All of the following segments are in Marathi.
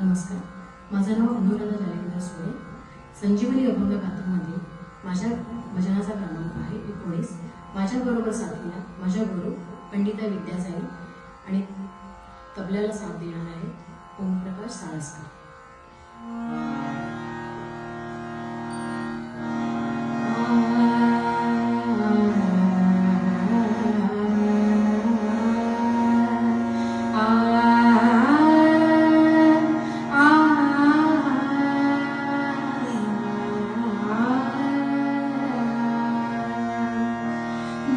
नमस्कार, माझं नाव अनुराधा जालेंद्र सोळे. संजीवनी अभंग गाथामध्ये माझ्या भजनाचा क्रमांक आहे 19. माझ्याबरोबर साथीला माझ्या गुरु पंडिता विद्यासाई आणि तबल्याला साथ देणार आहे ओमप्रकाश साळसकर.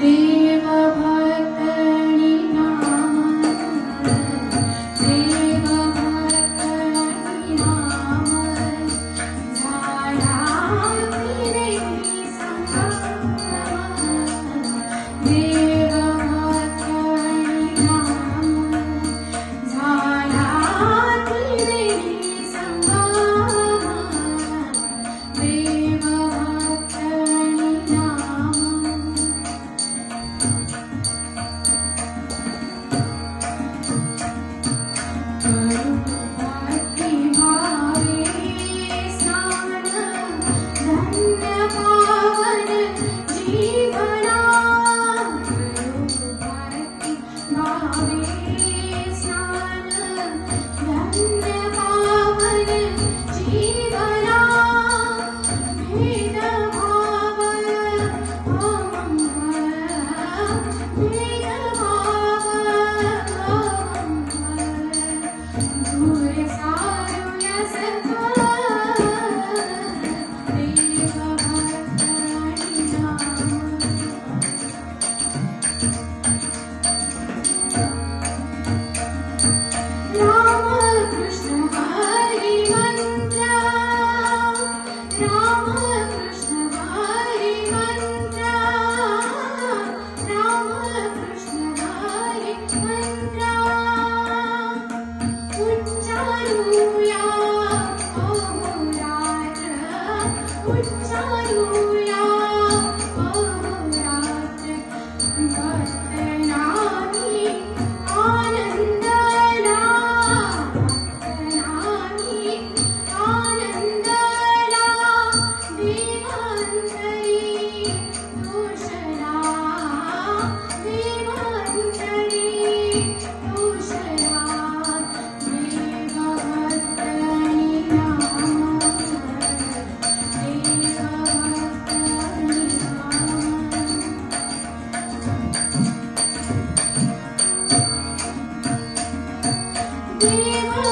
देव भक्तनी नाम, देव भक्तनी नाम, झाला त्रिवेणी संगम. देव भक्तनी नाम, झाला त्रिवेणी संगम. देव भक्तनी नाम. देव